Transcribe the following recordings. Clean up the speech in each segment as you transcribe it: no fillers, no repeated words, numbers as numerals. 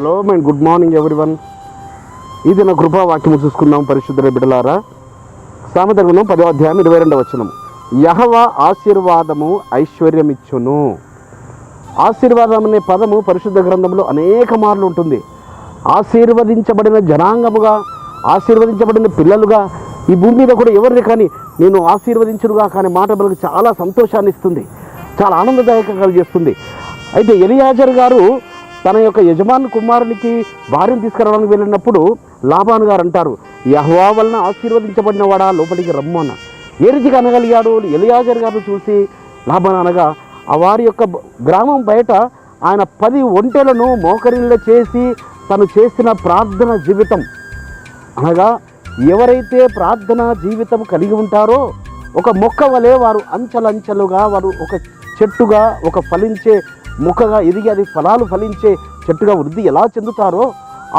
Hello and good morning everyone. ఇది నా కృపావాక్యము చూసుకుందాం. పరిశుద్ధ బిడ్డలారా, సామెతల గ్రంథం 10వ అధ్యాయం 22వ వచనం. యెహోవా ఆశీర్వాదము ఐశ్వర్యమిచ్చును. ఆశీర్వాదం అనే పదము పరిశుద్ధ గ్రంథంలో అనేక మార్లు ఉంటుంది. ఆశీర్వదించబడిన జనాంగముగా, ఆశీర్వదించబడిన పిల్లలుగా ఈ భూమి మీద కూడా ఎవరిని కానీ నేను ఆశీర్వదించునుగా కానీ మాట మనకు చాలా సంతోషాన్ని ఇస్తుంది, చాలా ఆనందదాయకంగా చేస్తుంది. అయితే ఎలియాజర్ గారు తన యొక్క యజమాని కుమారునికి భార్యను తీసుకురావడానికి వెళ్ళినప్పుడు లాబాను గారు అంటారు, యెహోవా వలన ఆశీర్వదించబడిన వాడా లోపలికి రమ్మన్న. ఏ రీతిగా అనగలిగాడు? ఎలియాజర్ గారు చూసి లాబాను అనగా ఆ వారి యొక్క గ్రామం బయట ఆయన 10 ఒంటెలను మోకరిల్ల చేసి తను చేసిన ప్రార్థన జీవితం, అనగా ఎవరైతే ప్రార్థనా జీవితం కలిగి ఉంటారో ఒక మొక్క వలె వారు అంచెలంచెలుగా, వారు ఒక చెట్టుగా, ఒక ఫలించే మొక్కగా ఎదిగి అది ఫలాలు ఫలించే చెట్టుగా వృద్ధి ఎలా చెందుతారో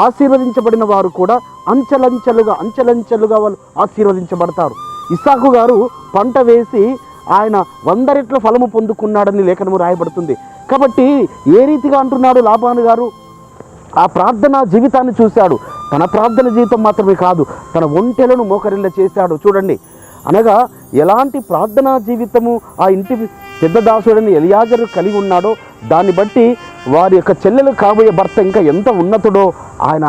ఆశీర్వదించబడిన వారు కూడా అంచెలంచెలుగా వాళ్ళు ఆశీర్వదించబడతారు. ఇస్సాకు గారు పంట వేసి ఆయన 100 రెట్ల ఫలము పొందుకున్నాడని లేఖనము రాయబడుతుంది. కాబట్టి ఏ రీతిగా అంటున్నాడు లాబాను గారు? ఆ ప్రార్థనా జీవితాన్ని చూశాడు. తన ప్రార్థన జీవితం మాత్రమే కాదు, తన ఒంటెలను మోకరిల్ల చేశాడు. చూడండి, అనగా ఎలాంటి ప్రార్థనా జీవితము ఆ ఇంటి పెద్ద దాసుడని ఎలియాజరు కలిగి ఉన్నాడో దాన్ని బట్టి వారి యొక్క చెల్లెలు కాబోయే భర్త ఇంకా ఎంత ఉన్నతుడో ఆయన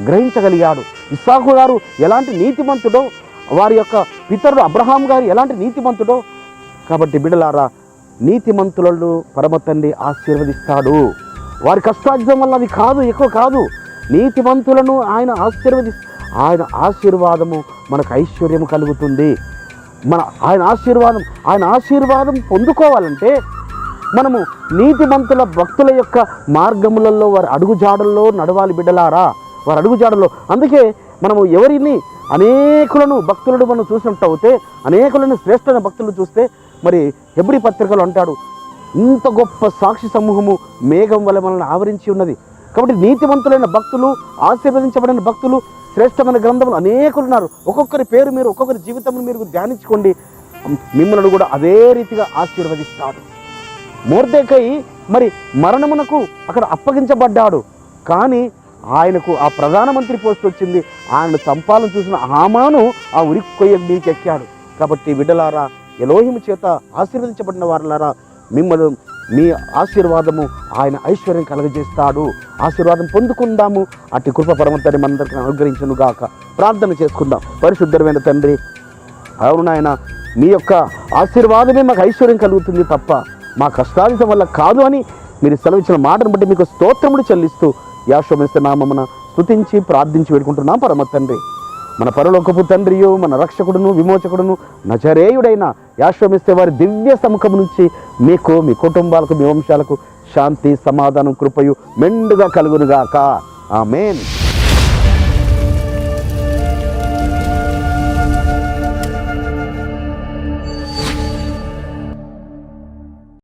గ్రహించగలిగాడు. ఇస్సాకు గారు ఎలాంటి నీతిమంతుడో, వారి యొక్క పితరుడు అబ్రహాం గారు ఎలాంటి నీతిమంతుడో. కాబట్టి బిడ్డలారా, నీతిమంతులను పరమ తండ్రి ఆశీర్వదిస్తాడు. వారి కష్టార్జితం వల్ల అది కాదు, ఎక్కువ కాదు. నీతిమంతులను ఆయన ఆయన ఆశీర్వాదము మనకు ఐశ్వర్యము కలుగుతుంది. ఆయన ఆశీర్వాదం పొందుకోవాలంటే మనము నీతిమంతుల భక్తుల యొక్క మార్గములలో వారి అడుగుజాడల్లో నడవాలి బిడ్డలారా, వారి అడుగుజాడల్లో. అందుకే మనము ఎవరిని అనేకులను భక్తులను మనం చూసినట్టు అవుతే, అనేకులను శ్రేష్టమైన భక్తులను చూస్తే, మరి హెబ్రీ పత్రికలు అంటాడు, ఇంత గొప్ప సాక్షి సమూహము మేఘం వల్ల మనల్ని ఆవరించి ఉన్నది. కాబట్టి నీతిమంతులైన భక్తులు, ఆశీర్వదించబడిన భక్తులు, శ్రేష్టమైన గ్రంథములు అనేకులు ఉన్నారు. ఒక్కొక్కరి పేరు మీరు, ఒక్కొక్కరి జీవితం మీరు ధ్యానించుకోండి. మిమ్మల్ని కూడా అదే రీతిగా ఆశీర్వదిస్తాడు. మొర్దెకై మరి మరణమునకు అక్కడ అప్పగించబడ్డాడు, కానీ ఆయనకు ఆ ప్రధానమంత్రి పోస్ట్ వచ్చింది. ఆయనను చంపాలని చూసిన హామాను ఆ ఉరి కొయ్య మీకెక్కాడు. కాబట్టి బిడ్డలారా, ఎలోహిము చేత ఆశీర్వదించబడిన వారులారా, మిమ్మల్ని మీ ఆశీర్వాదము ఆయన ఐశ్వర్యం కలగజేస్తాడు. ఆశీర్వాదం పొందుకుందాము. అట్టి కృప పరమంతని మనందరికీ అనుగ్రహించును గాక. ప్రార్థన చేసుకుందాం. పరిశుద్ధమైన తండ్రి, అవును నాయన, మీ యొక్క ఆశీర్వాదమే మాకు ఐశ్వర్యం కలుగుతుంది తప్ప మా కష్టార్జితం వల్ల కాదు అని మీరు సెలవిచ్చిన మాటను బట్టి మీకు స్తోత్రములు చెల్లిస్తూ యాశ్వమిస్తే నామమున స్తుతించి ప్రార్థించి వేడుకుంటున్నాం పరమ తండ్రి. మన పరలోకపు తండ్రియు, మన రక్షకుడును, విమోచకుడును, నజరేయుడైన యాశ్వమిస్తే వారి దివ్య సముఖం నుంచి మీకు, మీ కుటుంబాలకు, మీ వంశాలకు శాంతి, సమాధానం, కృపయు మెండుగా కలుగునుగాక. ఆమేన్.